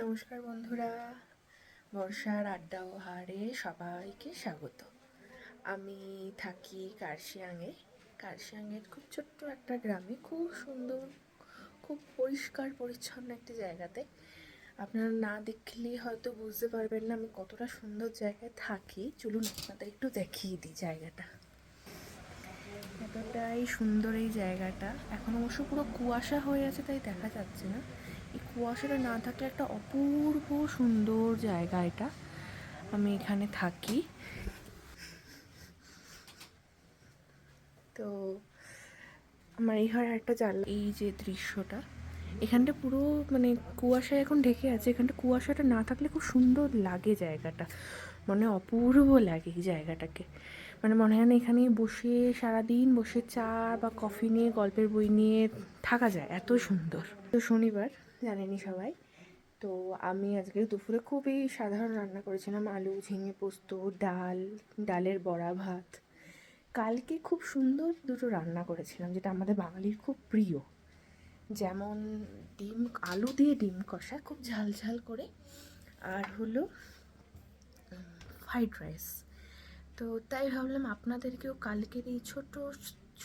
নমস্কার বন্ধুরা, বর্ষার আড্ডা ও হারে সবাইকে স্বাগত। আমি থাকি কার্শিয়াংয়ের খুব ছোট্ট একটা গ্রামে, খুব সুন্দর, খুব পরিষ্কার পরিচ্ছন্ন একটি জায়গাতে। আপনারা না দেখলেই হয়তো বুঝতে পারবেন না আমি কতটা সুন্দর জায়গায় থাকি। চলুন আপনাদের একটু দেখিয়ে দিই জায়গাটা। এতটাই সুন্দর এই জায়গাটা। এখন অবশ্য পুরো কুয়াশা হয়ে আছে, তাই দেখা যাচ্ছে না। এই কুয়াশাটা না থাকলে একটা অপূর্ব সুন্দর জায়গা এটা। আমি এখানে থাকি। তো আমার এই ঘরে একটা জানলা, এই যে দৃশ্যটা, এখানটা পুরো কুয়াশায় এখন ঢেকে আছে। এখানটা কুয়াশাটা না থাকলে খুব সুন্দর লাগে জায়গাটা, অপূর্ব লাগে এই জায়গাটাকে। মনে হয় না এখানে বসে সারাদিন বসে চা বা কফি নিয়ে গল্পের বই নিয়ে থাকা যায়, এত সুন্দর। তো শনিবার, জানেনই সবাই। তো আমি আজকে দুপুরে খুবই সাধারণ রান্না করেছিলাম, আলু ঝিঙে পোস্ত, ডালের বড়া, ভাত। কালকে খুব সুন্দর দুটো রান্না করেছিলাম যেটা আমাদের বাঙালির খুব প্রিয়, যেমন আলু দিয়ে ডিম কষা, খুব ঝাল ঝাল করে, আর হলো ফ্রাইড রাইস। তো তাই ভাবলাম আপনাদেরকেও কালকের এই ছোট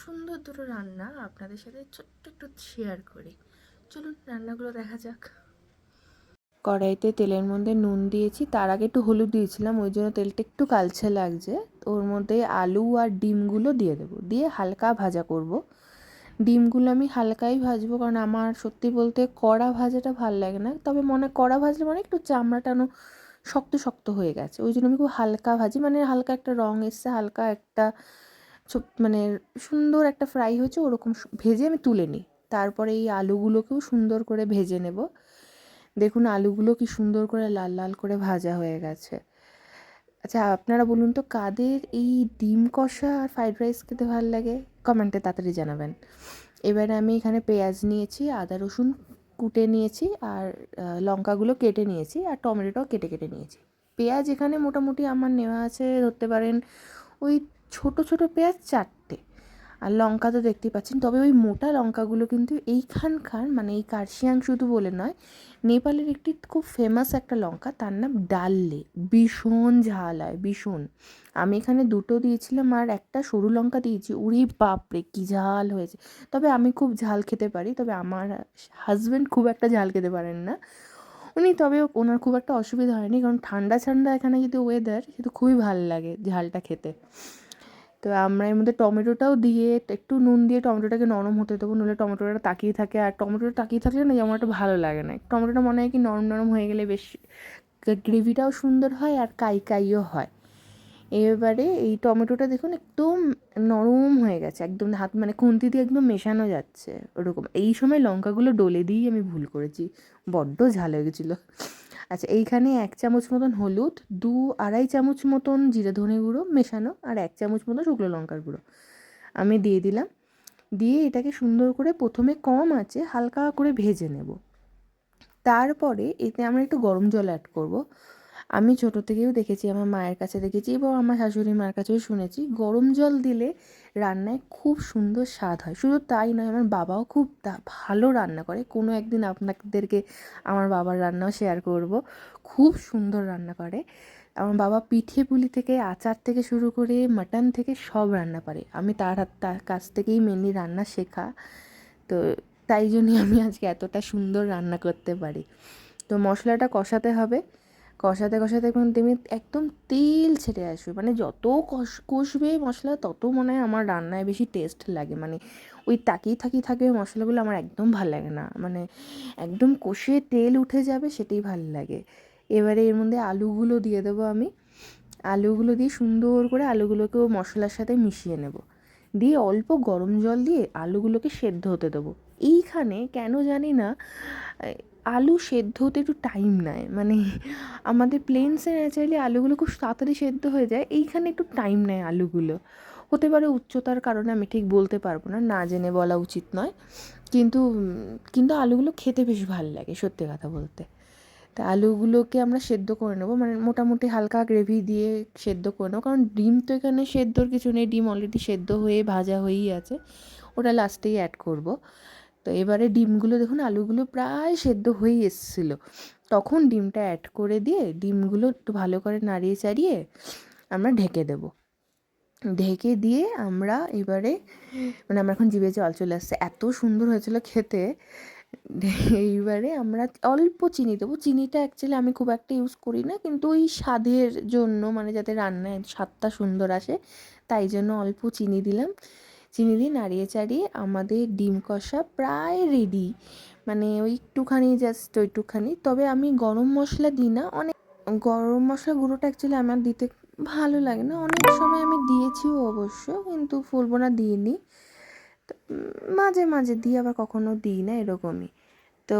সুন্দর দুটো রান্না আপনাদের সাথে ছোট্ট একটু শেয়ার করি। চলুন রান্নাগুলো দেখা যাক। কড়াইতে তেলের মধ্যে নুন দিয়েছি, তার আগে একটু হলুদ দিয়েছিলাম, ওই জন্য তেলটা একটু কালচে লাগছে। ওর মধ্যে আলু আর ডিমগুলো দিয়ে দেবো, দিয়ে হালকা ভাজা করব। ডিমগুলো আমি হালকাই ভাজবো, কারণ আমার সত্যি বলতে কড়া ভাজাটা ভাল লাগে না। তবে কড়া ভাজলে একটু চামড়াটানো শক্ত শক্ত হয়ে গেছে, ওই জন্য আমি খুব হালকা ভাজি। হালকা একটা রং এসছে, হালকা একটা সুন্দর একটা ফ্রাই হয়েছে, ওরকম ভেজে আমি তুলে নিই। তারপরে এই আলুগুলোকেও সুন্দর করে ভেজে নেব। দেখুন আলুগুলো কি সুন্দর করে লাল লাল করে ভাজা হয়ে গেছে। আচ্ছা, আপনারা বলুন তো কাদের এই ডিম কষা আর ফ্রাইড রাইস খেতে ভালো লাগে? কমেন্টে তাড়াতাড়ি জানাবেন। এবারে আমি এখানে পেঁয়াজ নিয়েছি, আদা রসুন কুটে নিয়েছি, আর লঙ্কাগুলো কেটে নিয়েছি, আর টমেটোটাও কেটে কেটে নিয়েছি। পেঁয়াজ এখানে মোটামুটি আমার নেওয়া আছে, ধরতে পারেন ওই ছোট ছোট পেঁয়াজ 4টে, আর লঙ্কা তো দেখতেই পাচ্ছেন। তবে ওই মোটা লঙ্কাগুলো কিন্তু এইখানকার, এই কার্শিয়াং শুধু বলে নয়, নেপালের একটি খুব ফেমাস একটা লঙ্কা, তার নাম ডাললে। ভীষণ ঝাল হয়, ভীষণ। আমি এখানে দুটো দিয়েছিলাম, আর একটা সরু লঙ্কা দিয়েছি। উরি বাপরে কী ঝাল হয়েছে! তবে আমি খুব ঝাল খেতে পারি, তবে আমার হাজব্যান্ড খুব একটা ঝাল খেতে পারেন না তবে ওনার খুব একটা অসুবিধা হয়নি, কারণ ঠান্ডা ঠান্ডা এখানে যদি ওয়েদার, সেটা খুবই ভালো লাগে ঝালটা খেতে। তো আমরা এর মধ্যে টমেটোটাও দিয়ে একটু নুন দিয়ে টমেটোটাকে নরম হতে দেবো, নইলে টমেটোটা তাকিয়ে থাকে, আর টমেটোটা তাকিয়ে থাকলে না যেমন একটা ভালো লাগে না। টমেটোটা মনে হয় কি নরম নরম হয়ে গেলে বেশ গ্রেভিটাও সুন্দর হয় আর কাইও হয়। এবারে এই টমেটোটা দেখুন একদম নরম হয়ে গেছে, একদম হাত খুন্তি দিয়ে একদম মেশানো যাচ্ছে ওরকম। এই সময় লঙ্কাগুলো ডলে দিয়েই আমি ভুল করেছি, বড্ড ঝাল হয়ে গেছিলো। আচ্ছা, এইখানে 1 চামচ মতন হলুদ, 2-2.5 চামচ মতন জিরে ধনে গুঁড়ো মেশানো, আর 1 চামচ মতন শুকনো লঙ্কার গুঁড়ো আমি দিয়ে দিলাম। দিয়ে এটাকে সুন্দর করে প্রথমে কম আঁচে হালকা করে ভেজে নেব। তারপরে এতে আমরা একটু গরম জল অ্যাড করব। আমি ছোটো থেকেও দেখেছি, আমার মায়ের কাছে দেখেছি এবং আমার শাশুড়ি মার কাছেও শুনেছি, গরম জল দিলে রান্নায় খুব সুন্দর স্বাদ হয়। শুধু তাই নয়, আমার বাবাও খুব ভালো রান্না করে। কোনো একদিন আপনাদেরকে আমার বাবার রান্নাও শেয়ার করব। খুব সুন্দর রান্না করে আমার বাবা। পিঠে পুলি থেকে আচার থেকে শুরু করে মাটন থেকে সব রান্না পারে। আমি তার কাছ থেকেই মেনলি রান্না শেখা। তো তাই জন্যই আমি আজকে এতটা সুন্দর রান্না করতে পারি। তো মশলাটা কষাতে হবে, কষাতে কষাতে এখন তুমি একদম তেল ছেড়ে আসবে, যত কষবে মশলা তত মনে হয় আমার রান্নায় বেশি টেস্ট লাগে। ওই তাকিয়ে থাকবে মশলাগুলো আমার একদম ভালো লাগে না, একদম কষে তেল উঠে যাবে সেটাই ভালো লাগে। এবারে এর মধ্যে আলুগুলো দিয়ে দেবো আমি। আলুগুলো দিয়ে সুন্দর করে আলুগুলোকেও মশলার সাথে মিশিয়ে নেব, দিয়ে অল্প গরম জল দিয়ে আলুগুলোকে সেদ্ধ হতে দেবো। এইখানে কেন জানি না আলু সেদ্ধ হতে একটু টাইম নেয়। আমাদের প্লেনসে ন্যাচারালি আলুগুলো খুব তাড়াতাড়ি সেদ্ধ হয়ে যায়, এইখানে একটু টাইম নেয় আলুগুলো। হতে পারে উচ্চতার কারণে, আমি ঠিক বলতে পারবো না, না জেনে বলা উচিত নয়। কিন্তু কিন্তু আলুগুলো খেতে বেশ ভালো লাগে সত্যি কথা বলতে। তা আলুগুলোকে আমরা সেদ্ধ করে নেবো, মোটামুটি হালকা গ্রেভি দিয়ে সেদ্ধ করে নেবো, কারণ ডিম তো এখানে সেদ্ধর কিছু নেই, ডিম অলরেডি সেদ্ধ হয়ে ভাজা হয়েই আছে, ওটা লাস্টেই অ্যাড করব। তো এবারে ডিমগুলো দেখুন, আলুগুলো প্রায় সেদ্ধ হয়েই এসেছিলো। তখন ডিমটা অ্যাড করে দিয়ে ডিমগুলো একটু ভালো করে নাড়িয়ে চাড়িয়ে আমরা ঢেকে দেবো। ঢেকে দিয়ে আমরা এবারে মানে আমার এখন জিভে জল চলে আসছে, এত সুন্দর হয়েছিল খেতে। এইবারে আমরা অল্প চিনি দেবো। চিনিটা অ্যাকচুয়ালি আমি খুব একটা ইউজ করি না, কিন্তু ওই স্বাদের জন্য, মানে যাতে রান্নায় স্বাদটা সুন্দর আসে তাই জন্য অল্প চিনি দিলাম। চিনি দিয়ে নাড়িয়ে চাড়িয়ে আমাদের ডিম কষা প্রায় রেডি। মানে ওই একটুখানি জাস্ট ওইটুখানি, তবে আমি গরম মশলা দিই না। অনেক গরম মশলা গুঁড়োটা অ্যাকচুয়ালি আমার দিতে ভালো লাগে না, অনেক সময় আমি দিয়েছিও অবশ্য, কিন্তু বলবো না দিইনি। তো মাঝে মাঝে দিই, আবার কখনো দিই না, এরকমই। তো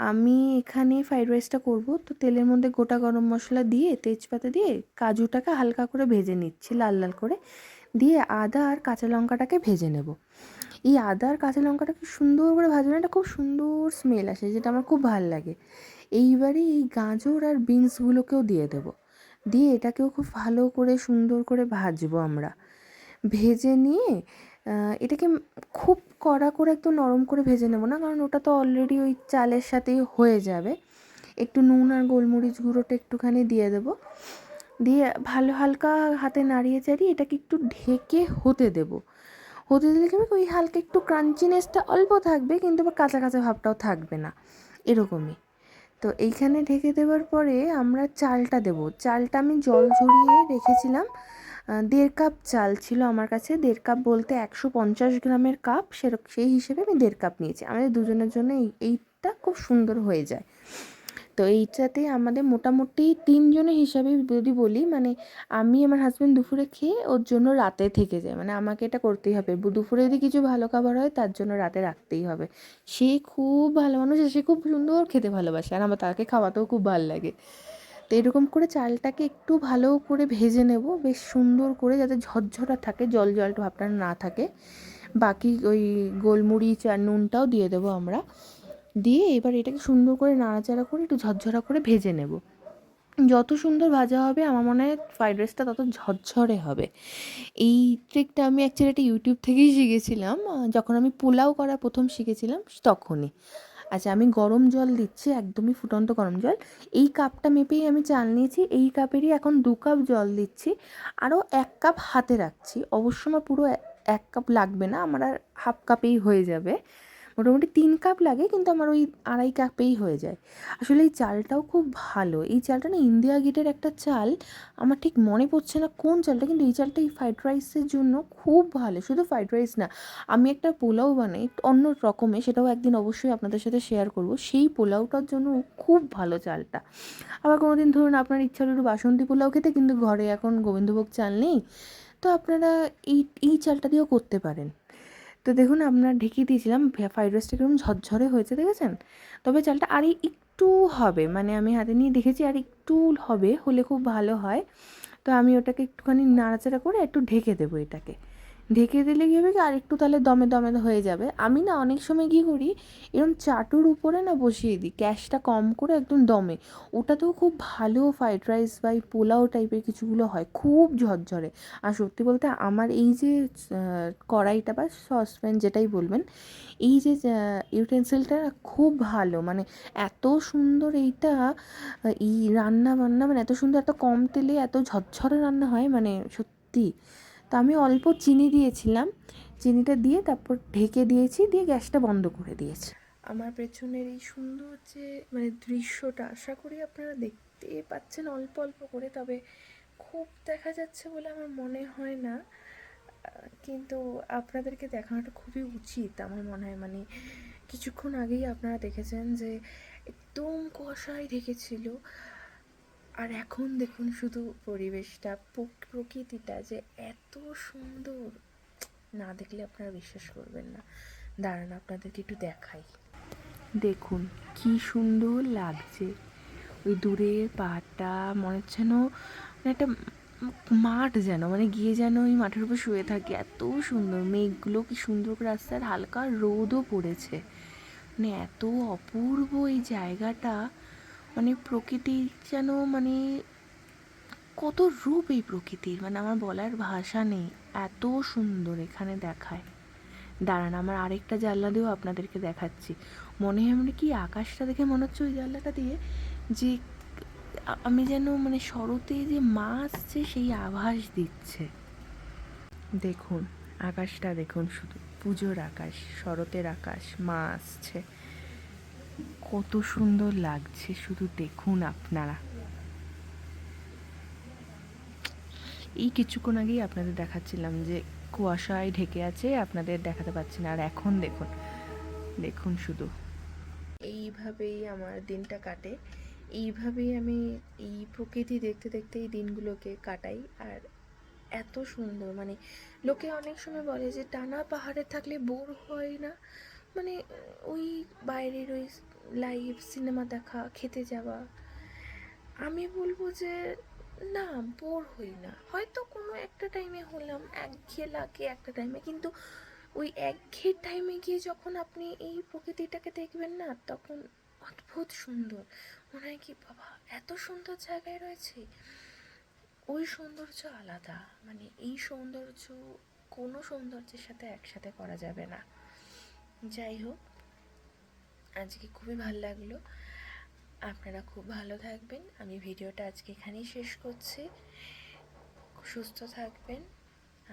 আমি এখানে ফ্রাইড রাইসটা করবো, তো তেলের মধ্যে গোটা গরম মশলা দিয়ে তেজপাতা দিয়ে কাজুটাকে হালকা করে ভেজে নিচ্ছি লাল লাল করে, দিয়ে আদা আর কাঁচা লঙ্কাটাকে ভেজে নেব। এই আদা আর কাঁচা লঙ্কাটাকে সুন্দর করে ভাজলে একটা খুব সুন্দর স্মেল আসে, যেটা আমার খুব ভালো লাগে। এইবারে এই গাজর আর বিনসগুলোকেও দিয়ে দেবো, দিয়ে এটাকেও খুব ভালো করে সুন্দর করে ভাজবো আমরা। ভেজে নিয়ে এটাকে খুব কড়া করে একদম নরম করে ভেজে নেব না, কারণ ওটা তো অলরেডি ওই চালের সাথেই হয়ে যাবে। একটু নুন আর গোলমরিচ গুঁড়োটা একটুখানি দিয়ে দেবো, দিয়ে ভালো হালকা হাতে নাড়িয়ে চাড়িয়ে এটাকে একটু ঢেকে হতে দেবো। হতে দিলে কি ওই হালকা একটু ক্রাঞ্চিনেসটা অল্প থাকবে, কিন্তু আবার কাঁচা কাঁচা ভাবটাও থাকবে না, এরকমই। তো এইখানে ঢেকে দেওয়ার পরে আমরা চালটা দেব। চালটা আমি জল ঝরিয়ে রেখেছিলাম, 1.5 কাপ চাল ছিল আমার কাছে। 1.5 কাপ বলতে 150 গ্রামের কাপ, সেই হিসেবে আমি 1.5 কাপ নিয়েছি। আমাদের দুজনের জন্য এইটা খুব সুন্দর হয়ে যায়। তো এইটাতে আমাদের মোটামুটি 3 জনের হিসাবে যদি বলি, মানে আমি আমার হাজব্যান্ড দুপুরে খেয়ে ওর জন্য রাতে থেকে যায়, মানে আমাকে এটা করতেই হবে। দুপুরে যদি কিছু ভালো খাবার হয় তার জন্য রাতে রাখতেই হবে। সে খুব ভালো মানুষ, সে খুব সুন্দর খেতে ভালোবাসে, আর আমার তাকে খাওয়াতেও খুব ভালো লাগে। তো এরকম করে চালটাকে একটু ভালো করে ভেজে নেব, বেশ সুন্দর করে, যাতে ঝরঝরা থাকে, জল জল ভাবটা না থাকে। বাকি ওই গোলমরিচ আর নুনটাও দিয়ে দেবো আমরা। দিয়ে এবার এটাকে সুন্দর করে নাড়াচাড়া করে একটু ঝরঝরা করে ভেজে নেব। যত সুন্দর ভাজা হবে আমার মনে হয় ফ্রাইড রাইসটা তত ঝরঝরে হবে। এই ট্রিকটা আমি অ্যাকচুয়ালি একটা ইউটিউব থেকেই শিখেছিলাম, যখন আমি পোলাও করা প্রথম শিখেছিলাম তখনই। আচ্ছা, আমি গরম জল দিচ্ছি, একদমই ফুটন্ত গরম জল। এই কাপটা মেপেই আমি চাল নিয়েছি, এই কাপেরই এখন 2 কাপ জল দিচ্ছি। আরও 1 কাপ হাতে রাখছি। অবশ্য আমার পুরো 1 কাপ লাগবে না, আমার আর হাফ কাপেই হয়ে যাবে। মোটামুটি 3 কাপ লাগে, কিন্তু আমার ওই 2.5 কাপেই হয়ে যায়। আসলে এই চালটাও খুব ভালো। এই চালটা না ইন্ডিয়া গেটের একটা চাল, আমার ঠিক মনে পড়ছে না কোন চালটা, কিন্তু এই চালটা এই ফ্রাইড রাইসের জন্য খুব ভালো। শুধু ফ্রাইড রাইস না, আমি একটা পোলাও বানাই অন্য রকমের, সেটাও একদিন অবশ্যই আপনাদের সাথে শেয়ার করব। সেই পোলাওটার জন্য খুব ভালো চালটা। আবার কোনো দিন ধরুন আপনার ইচ্ছা হলো একটু বাসন্তী পোলাও খেতে, কিন্তু ঘরে এখন গোবিন্দভোগ চাল নেই, তো আপনারা এই চালটা দিয়েও করতে পারেন। তো দেখুন আপনার ঢেকে দিয়েছিলাম, ফ্রাইড রাইসটা কেমন ঝরঝরে হয়েছে দেখেছেন। তবে চালটা আর একটু হবে, মানে আমি হাতে নিয়ে দেখেছি আর একটু হবে, হলে খুব ভালো হয়। তো আমি ওটাকে একটুখানি নাড়াচাড়া করে একটু ঢেকে দেবো এটাকে। ঢেকে দিলে কী হবে কি, আর একটু তাহলে দমে দমে হয়ে যাবে। আমি না অনেক সময় কী করি, এরকম চাটুর উপরে না বসিয়ে দিই, গ্যাসটা কম করে একদম দমে। ওটাতেও খুব ভালো ফ্রাইড রাইস বা এই পোলাও টাইপের কিছুগুলো হয়, খুব ঝরঝরে। আর সত্যি বলতে আমার এই যে কড়াইটা বা সসপ্যান যেটাই বলবেন, এই যে ইউটেন্সিলটা খুব ভালো, মানে এত সুন্দর এইটা, এই রান্না বান্না মানে এত সুন্দর, এত কম তেলে এত ঝরঝরে রান্না হয়, মানে সত্যি। তো আমি অল্প চিনি দিয়েছিলাম, চিনিটা দিয়ে তারপর ঢেকে দিয়েছি, দিয়ে গ্যাসটা বন্ধ করে দিয়েছি। আমার পেছনের এই সুন্দর যে মানে দৃশ্যটা আশা করি আপনারা দেখতে পাচ্ছেন অল্প অল্প করে, তবে খুব দেখা যাচ্ছে বলে আমার মনে হয় না, কিন্তু আপনাদেরকে দেখানোটা খুবই উচিত আমার মনে হয়। মানে কিছুক্ষণ আগেই আপনারা দেখেছেন যে একদম কুয়াশায় ঢেকেছিল, আর এখন দেখুন শুধু পরিবেশটা, প্রকৃতিটা যে এত সুন্দর, না দেখলে আপনারা বিশ্বাস করবেন না। দাঁড়ান আপনাদেরকে একটু দেখাই, দেখুন কি সুন্দর লাগছে। ওই দূরের পাহাড়টা মনে হচ্ছে যেন মানে একটা মাঠ, যেন মানে গিয়ে যেন ওই মাঠের উপর শুয়ে থাকে, এত সুন্দর। মেঘগুলো কি সুন্দর করে আসছে, আর হালকা রোদও পড়েছে, মানে এত অপূর্ব এই জায়গাটা। মানে প্রকৃতির যেন মানে কত রূপ এই প্রকৃতির, মানে আমার বলার ভাষা নেই, এত সুন্দর এখানে দেখায়। দাঁড়ান আমার আরেকটা জানলা দিয়েও আপনাদেরকে দেখাচ্ছি। মনে হয় মানে কি আকাশটা দেখে মনে হচ্ছে ওই জানলাটা দিয়ে যে আমি যেন মানে শরতে যে মা আসছে সেই আভাস দিচ্ছে। দেখুন আকাশটা দেখুন, শুধু পুজোর আকাশ, শরতের আকাশ, মা আসছে, কত সুন্দর লাগছে শুধু দেখুন আপনারা। এই কিছুক্ষণ আগেই আপনাদের দেখাচ্ছিলাম যে কুয়াশায় ঢেকে আছে, আপনাদের দেখাতে পাচ্ছি না, আর এখন দেখুন, দেখুন শুধু। এইভাবেই আমার দিনটা কাটে, এইভাবেই আমি এই প্রকৃতি দেখতে দেখতে এই দিনগুলোকে কাটাই। আর এত সুন্দর, মানে লোকে অনেক সময় বলে যে টানা পাহাড়ে থাকলে বোর হয় না, মানে ওই বাইরের ওই লাইভ সিনেমা দেখা, খেতে যাওয়া। আমি বলবো যে না, বোর হই না, হয়তো কোনো একটা টাইমে হলাম, একঘেয়ে লাগে একটা টাইমে, কিন্তু ওই একঘেয়ে টাইমে গিয়ে যখন আপনি এই প্রকৃতিটাকে দেখবেন না, তখন অদ্ভুত সুন্দর মনে হয় কি বাবা এত সুন্দর জায়গায় রয়েছে। ওই সৌন্দর্য আলাদা, মানে এই সৌন্দর্য কোনো সৌন্দর্যের সাথে একসাথে করা যাবে না। যাই হোক, আজকে খুবই ভালো লাগলো, আপনারা খুব ভালো থাকবেন। আমি ভিডিওটা আজকে এখানেই শেষ করছি। সুস্থ থাকবেন,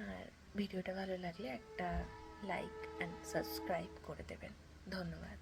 আর ভিডিওটা ভালো লাগলে একটা লাইক অ্যান্ড সাবস্ক্রাইব করে দেবেন। ধন্যবাদ।